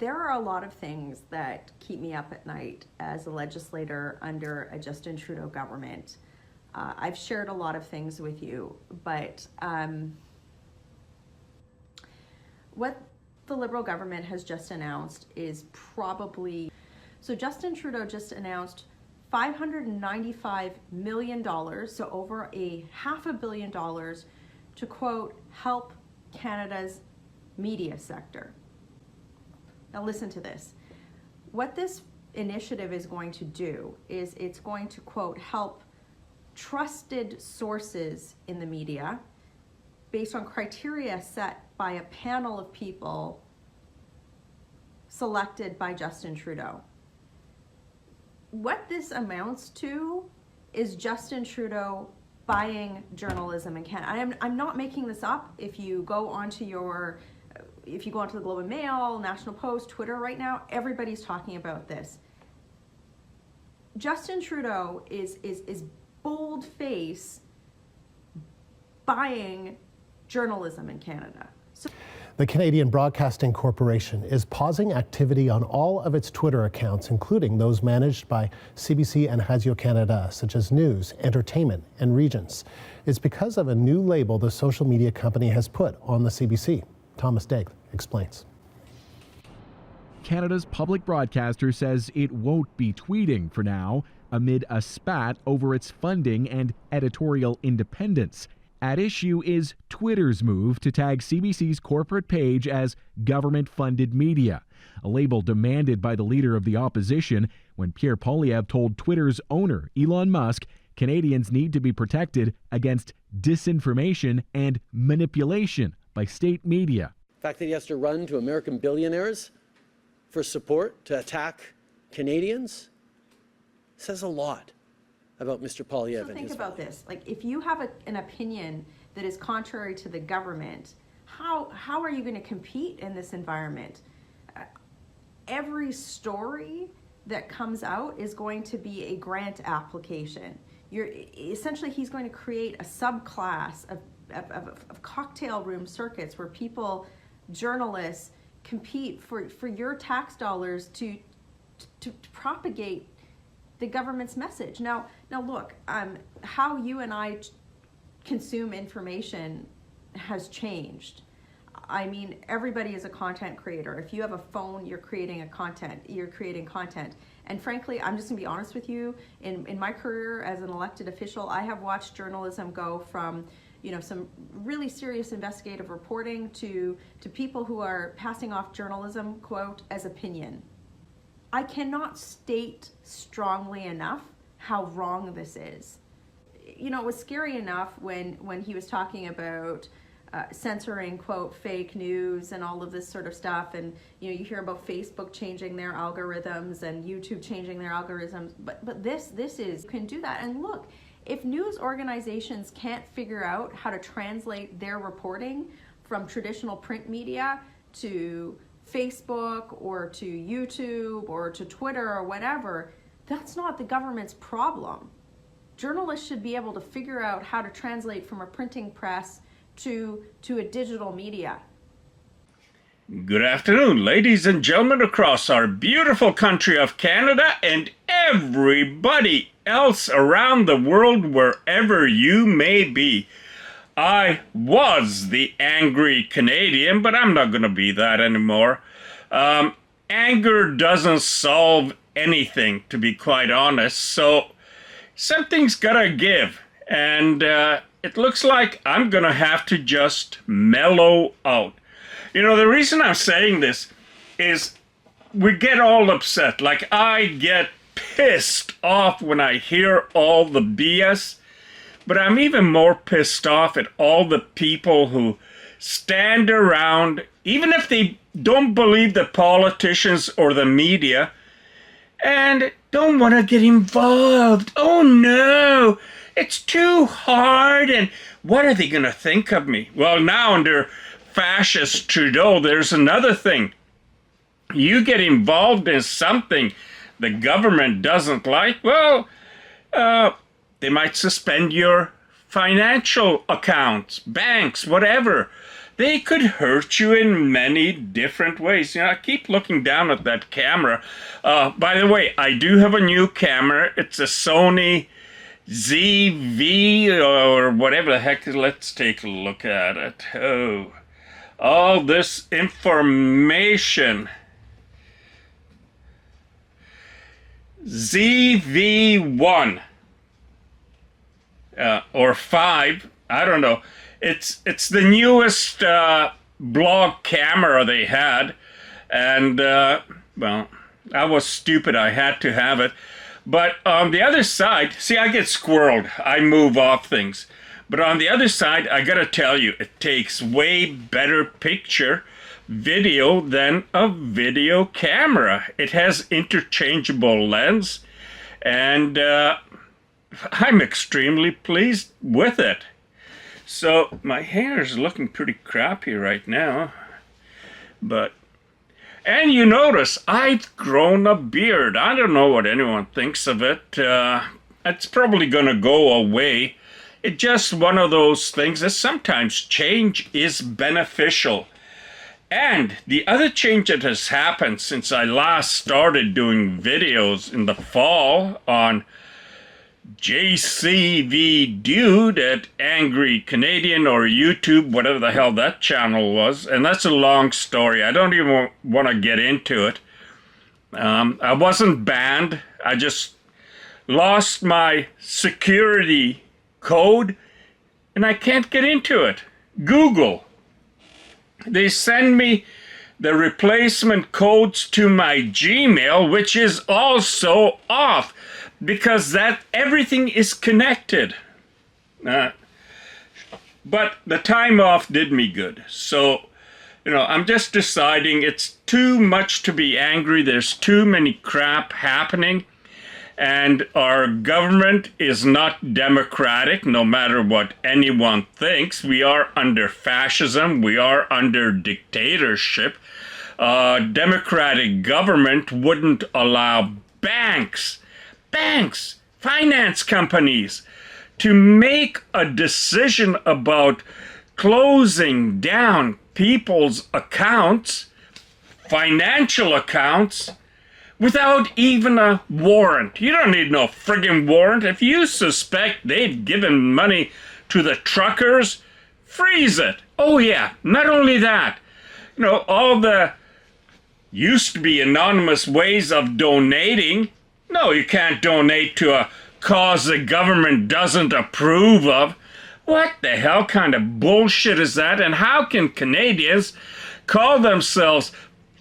There are a lot of things that keep me up at night as a legislator under a Justin Trudeau government. I've shared a lot of things with you, but what the Liberal government has just announced is probably... So Justin Trudeau just announced $595 million, so over $500 million, to quote, help Canada's media sector. Now listen to this. What this initiative is going to do is it's going to, quote, help trusted sources in the media based on criteria set by a panel of people selected by Justin Trudeau. What this amounts to is Justin Trudeau buying journalism in Canada. I'm not making this up. If you go onto the Globe and Mail, National Post, Twitter right now, everybody's talking about this. Justin Trudeau is bold-face buying journalism in Canada. The Canadian Broadcasting Corporation is pausing activity on all of its Twitter accounts, including those managed by CBC and Radio-Canada, such as News, Entertainment, and Regions. It's because of a new label the social media company has put on the CBC. Thomas Daigle explains. Canada's public broadcaster says it won't be tweeting for now, amid a spat over its funding and editorial independence. At issue is Twitter's move to tag CBC's corporate page as government-funded media, a label demanded by the leader of the opposition when Pierre Poilievre told Twitter's owner, Elon Musk, Canadians need to be protected against disinformation and manipulation by state media. The fact that he has to run to American billionaires for support to attack Canadians says a lot about Mr. Poilievre. So think about this. Like, if you have an opinion that is contrary to the government, how are you going to compete in this environment? Every story that comes out is going to be a grant application. Essentially, he's going to create a subclass of cocktail room circuits where people, journalists, compete for your tax dollars to propagate the government's message. Now look, how you and I consume information has changed. I mean, everybody is a content creator. If you have a phone, you're creating content. And frankly, I'm just gonna be honest with you, in my career as an elected official, I have watched journalism go from, some really serious investigative reporting to people who are passing off journalism, quote, as opinion. I cannot state strongly enough how wrong this is. It was scary enough when he was talking about censoring, quote, fake news and all of this sort of stuff. And, you hear about Facebook changing their algorithms and YouTube changing their algorithms. But this is, can do that. And look, if news organizations can't figure out how to translate their reporting from traditional print media to Facebook or to YouTube or to Twitter or whatever, that's not the government's problem. Journalists should be able to figure out how to translate from a printing press to a digital media. Good afternoon, ladies and gentlemen across our beautiful country of Canada and everybody else around the world, wherever you may be. I was the angry Canadian, but I'm not going to be that anymore. Anger doesn't solve anything, to be quite honest, so something's got to give. And it looks like I'm going to have to just mellow out. The reason I'm saying this is we get all upset. Like, I get pissed off when I hear all the BS. But I'm even more pissed off at all the people who stand around, even if they don't believe the politicians or the media, and don't want to get involved. Oh no, it's too hard, and what are they going to think of me? Well, now under fascist Trudeau, there's another thing. You get involved in something the government doesn't like, well, they might suspend your financial accounts, banks, whatever. they could hurt you in many different ways. You know, I keep looking down at that camera. By the way, I do have a new camera. It's a Sony ZV or whatever the heck. Let's take a look at it. Oh, all this information. ZV1 or 5, I don't know. It's the newest blog camera they had, and well, I was stupid. I had to have it. But on the other side, see, I get squirreled. I move off things. But on the other side, I gotta tell you, it takes way better picture video than a video camera. It has interchangeable lens, and I'm extremely pleased with it. So my hair is looking pretty crappy right now, but, and you notice I've grown a beard. I don't know what anyone thinks of it. It's probably gonna go away. It's just one of those things that sometimes change is beneficial. And the other change that has happened since I last started doing videos in the fall on JCV Dude at Angry Canadian or YouTube, whatever the hell that channel was, and that's a long story. I don't even want to get into it. I wasn't banned. I just lost my security code, and I can't get into it. Google. They send me the replacement codes to my Gmail, which is also off because that everything is connected. But the time off did me good. So, you know, I'm just deciding it's too much to be angry. There's too many crap happening. And our government is not democratic, no matter what anyone thinks. We are under fascism. We are under dictatorship. Democratic government wouldn't allow banks, finance companies, to make a decision about closing down people's accounts, financial accounts, without even a warrant. You don't need no friggin' warrant. If you suspect they've given money to the truckers, freeze it. Oh yeah, not only that, you know, all the used to be anonymous ways of donating. No, you can't donate to a cause the government doesn't approve of. What the hell kind of bullshit is that? And how can Canadians call themselves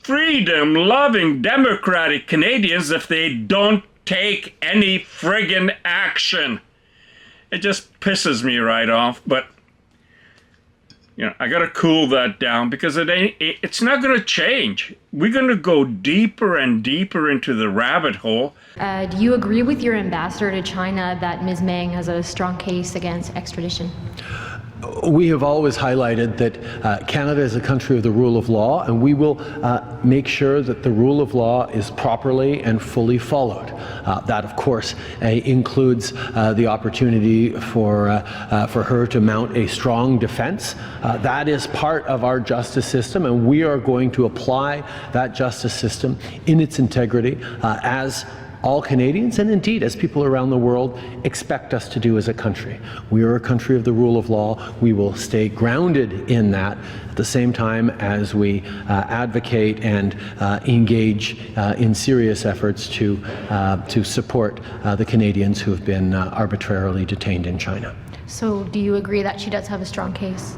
freedom-loving democratic Canadians if they don't take any friggin' action? It just pisses me right off, but you know, I gotta cool that down because it's not gonna change. We're gonna go deeper and deeper into the rabbit hole. Do you agree with your ambassador to China that Ms. Meng has a strong case against extradition? We have always highlighted that Canada is a country of the rule of law, and we will make sure that the rule of law is properly and fully followed. That, of course, includes the opportunity for her to mount a strong defense. That is part of our justice system, and we are going to apply that justice system in its integrity as all Canadians, and indeed as people around the world, expect us to do as a country. We are a country of the rule of law. We will stay grounded in that at the same time as we advocate and engage in serious efforts to support the Canadians who have been arbitrarily detained in China. So do you agree that she does have a strong case?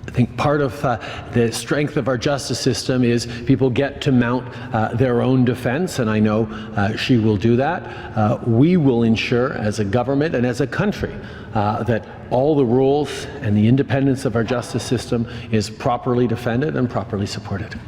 I think part of the strength of our justice system is people get to mount their own defense, and I know she will do that. We will ensure as a government and as a country that all the rules and the independence of our justice system is properly defended and properly supported.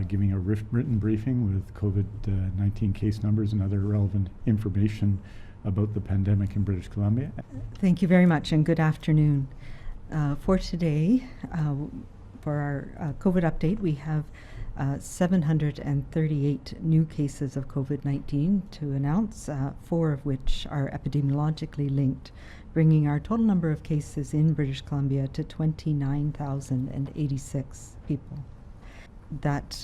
Giving a written briefing with COVID-19 case numbers and other relevant information about the pandemic in British Columbia. Thank you very much and good afternoon. For today, For our COVID update, we have 738 new cases of COVID-19 to announce, 4 of which are epidemiologically linked, bringing our total number of cases in British Columbia to 29,086 people. That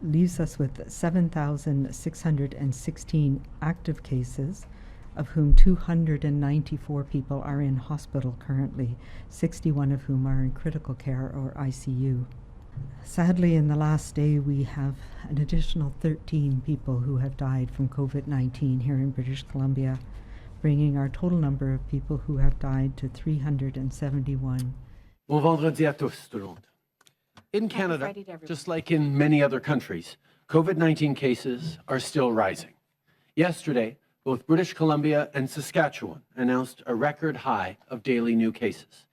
leaves us with 7,616 active cases, of whom 294 people are in hospital currently, 61 of whom are in critical care or ICU. Sadly, in the last day, we have an additional 13 people who have died from COVID-19 here in British Columbia, bringing our total number of people who have died to 371. Bon vendredi à tous, tout le monde. In Canada, just like in many other countries, COVID-19 cases are still rising. Yesterday, both British Columbia and Saskatchewan announced a record high of daily new cases.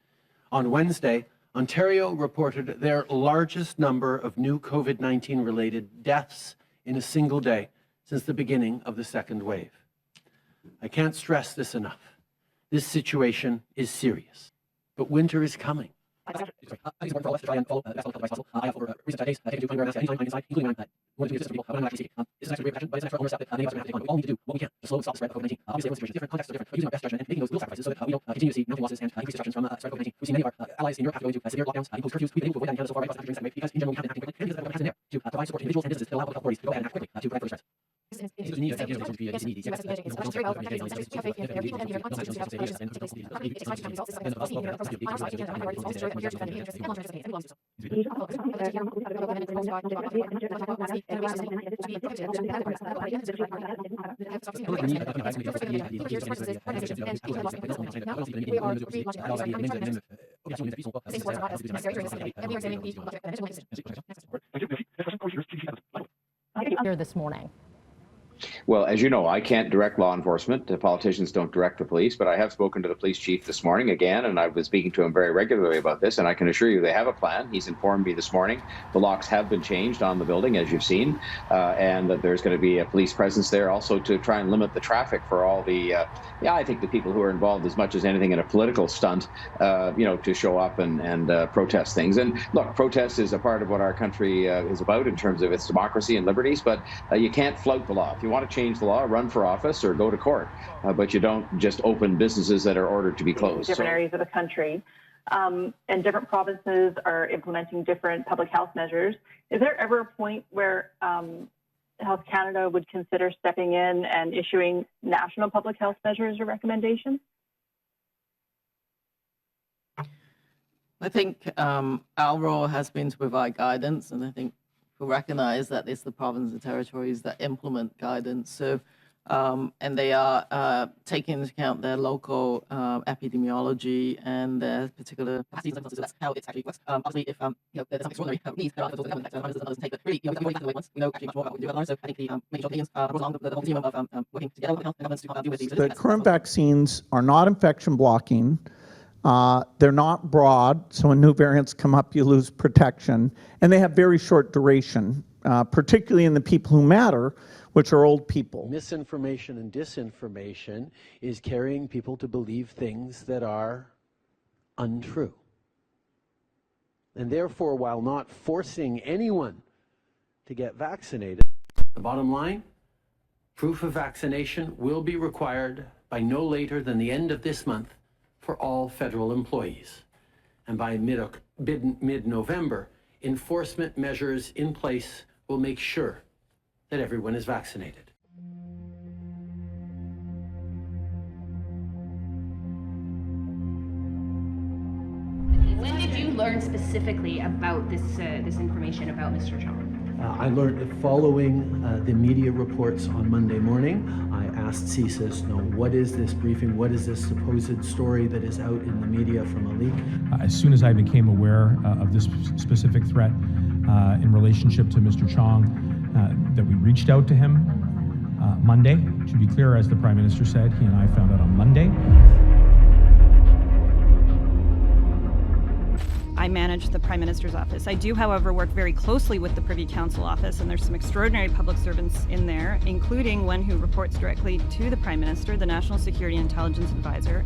On Wednesday, Ontario reported their largest number of new COVID-19 related deaths in a single day since the beginning of the second wave. I can't stress this enough. This situation is serious, but winter is coming. I think it's important for all of us to try and follow the best health advice possible. I have over recent days taken to 20 masks at any time inside, including my one to 2 people when I'm actually speaking. This is an extra brave action, but it's an extra ownership that many of us are going to have to take on. We all need to do what we can to slow and stop the spread of COVID-19. Obviously, everyone's situation is different, contexts are different, but using our best judgment and making those little sacrifices so that we don't continue to see mounting losses and increased destructions from the spread of COVID-19. We've seen many of our allies in Europe have to go into severe lockdowns, imposed curfews. We've been able to avoid that in Canada so far right across the country because in general we have been acting quickly and because of what happens in there to provide support to individuals and businesses that allow public health authorities to go ahead and act quickly to prevent further spread. Here this morning. Well, as you know, I can't direct law enforcement. The politicians don't direct the police, but I have spoken to the police chief this morning again, and I've been speaking to him very regularly about this, and I can assure you they have a plan. He's informed me this morning. The locks have been changed on the building, as you've seen, and that there's going to be a police presence there also to try and limit the traffic for all the, I think the people who are involved as much as anything in a political stunt, to show up and protest things. And look, protest is a part of what our country is about in terms of its democracy and liberties, but you can't flout the law. If you want to change the law, run for office or go to court, but you don't just open businesses that are ordered to be closed. Different areas of the country, and different provinces are implementing different public health measures. Is there ever a point where Health Canada would consider stepping in and issuing national public health measures or recommendations? I think our role has been to provide guidance, and I think we recognize that it's the provinces and territories that implement guidance. So, and they are taking into account their local epidemiology and their particular capacities. So that's how it actually works. Obviously, if there's some extraordinary needs, there are those that others take. But really, we avoid the way once we know actually much more about what we do at. So I think the making sure Canadians brought along the whole team of working together with health and governments to deal with these. The current vaccines are not infection blocking. They're not broad, so when new variants come up, you lose protection. And they have very short duration, particularly in the people who matter, which are old people. Misinformation and disinformation is carrying people to believe things that are untrue. And therefore, while not forcing anyone to get vaccinated, the bottom line, proof of vaccination will be required by no later than the end of this month for all federal employees. And by mid-November, enforcement measures in place will make sure that everyone is vaccinated. When did you learn specifically about this information about Mr. Chong? I learned that following the media reports on Monday morning, I asked CSIS, what is this briefing? What is this supposed story that is out in the media from a leak? As soon as I became aware of this specific threat in relationship to Mr. Chong, that we reached out to him Monday. To be clear, as the Prime Minister said, he and I found out on Monday. I manage the Prime Minister's office. I do, however, work very closely with the Privy Council office, and there's some extraordinary public servants in there, including one who reports directly to the Prime Minister, the National Security Intelligence Advisor.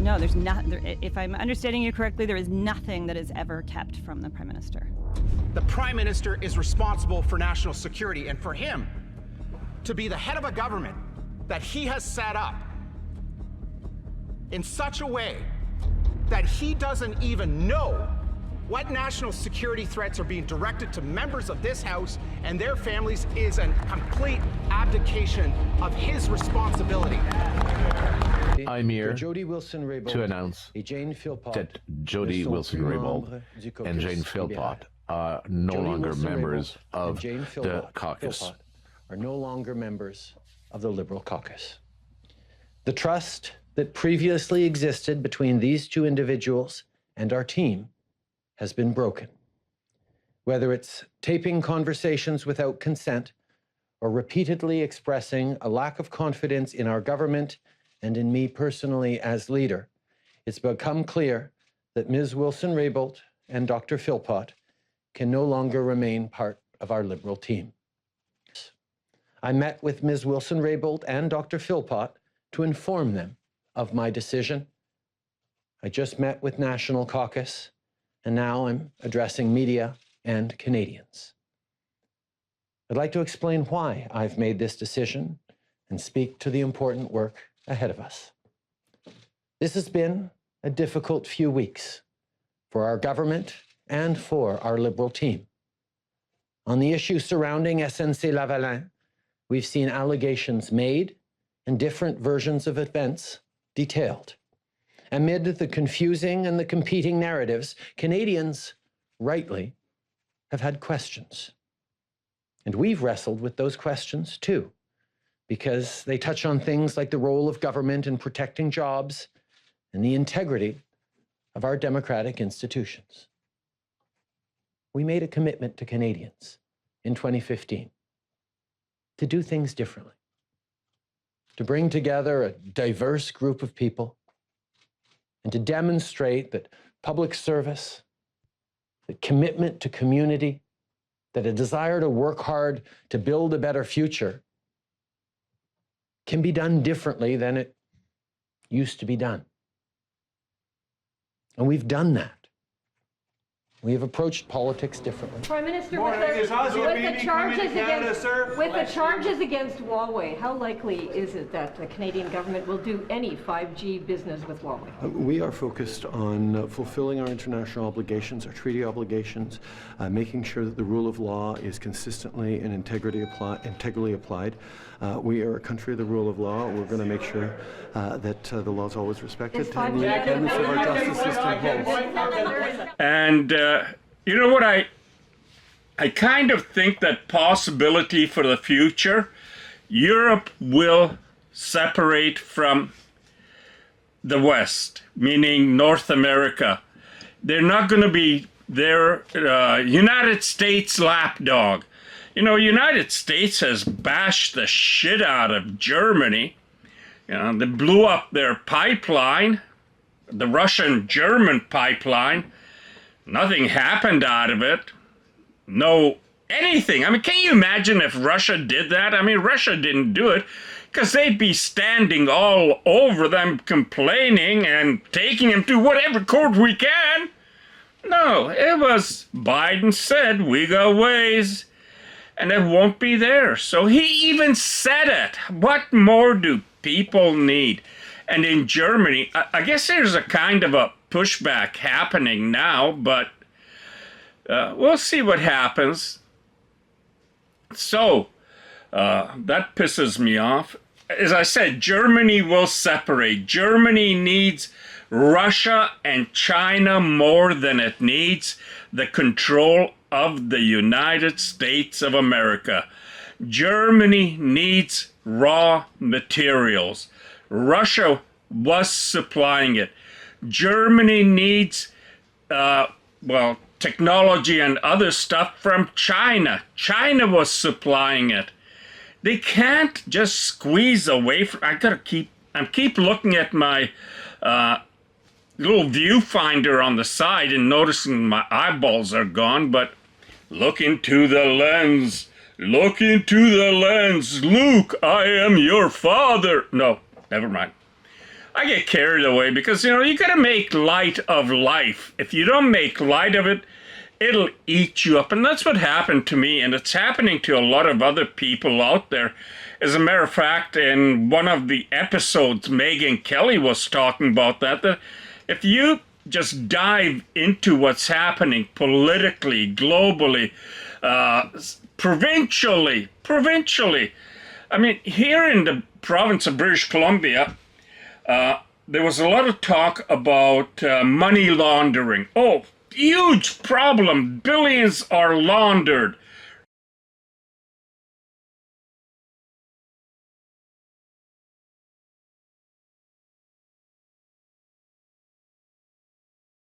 No, there's not. If I'm understanding you correctly, there is nothing that is ever kept from the Prime Minister. The Prime Minister is responsible for national security, and for him to be the head of a government that he has set up in such a way that he doesn't even know what national security threats are being directed to members of this House and their families is a complete abdication of his responsibility. I'm here to announce that Jody Wilson-Raybould and Jane Philpott are no longer members of the caucus. Are no longer members of the Liberal caucus. The trust that previously existed between these two individuals and our team has been broken. Whether it's taping conversations without consent or repeatedly expressing a lack of confidence in our government and in me personally as leader, it's become clear that Ms. Wilson-Raybould and Dr. Philpott can no longer remain part of our Liberal team. I met with Ms. Wilson-Raybould and Dr. Philpott to inform them of my decision. I just met with National Caucus, and now I'm addressing media and Canadians. I'd like to explain why I've made this decision and speak to the important work ahead of us. This has been a difficult few weeks for our government and for our Liberal team. On the issue surrounding SNC-Lavalin, we've seen allegations made and different versions of events detailed. Amid the confusing and the competing narratives, Canadians, rightly, have had questions. And we've wrestled with those questions too, because they touch on things like the role of government in protecting jobs and the integrity of our democratic institutions. We made a commitment to Canadians in 2015 to do things differently, to bring together a diverse group of people, and to demonstrate that public service, that commitment to community, that a desire to work hard to build a better future can be done differently than it used to be done. And we've done that. We have approached politics differently. Prime Minister, with the charges against Huawei, how likely is it that the Canadian government will do any 5G business with Huawei? We are focused on fulfilling our international obligations, our treaty obligations, making sure that the rule of law is consistently and integrally applied. We are a country of the rule of law. We're going to make sure that the law is always respected and the independence of our justice system holds. And you know what, I kind of think that possibility for the future, Europe will separate from the West, meaning North America. They're not going to be their United States lapdog. You know, United States has bashed the shit out of Germany. You know, they blew up their pipeline, the Russian-German pipeline. Nothing happened out of it. No anything. I mean, can you imagine if Russia did that? I mean, Russia didn't do it because they'd be standing all over them complaining and taking them to whatever court we can. No, it was Biden said, we got ways, and it won't be there. So he even said it. What more do people need? And in Germany, I guess there's a kind of a pushback happening now, but we'll see what happens. So, that pisses me off. As I said, Germany will separate. Germany needs Russia and China more than it needs the control of the United States of America. Germany needs raw materials. Russia was supplying it. Germany needs, technology and other stuff from China. China was supplying it. They can't just squeeze away from. I keep looking at my little viewfinder on the side and noticing my eyeballs are gone. But look into the lens. Look into the lens. Luke, I am your father. No, never mind. I get carried away because, you know, you got to make light of life. If you don't make light of it, it'll eat you up. And that's what happened to me, and it's happening to a lot of other people out there. As a matter of fact, in one of the episodes, Megyn Kelly was talking about that if you just dive into what's happening politically, globally, provincially, I mean, here in the province of British Columbia, there was a lot of talk about money laundering. Oh, huge problem. Billions are laundered.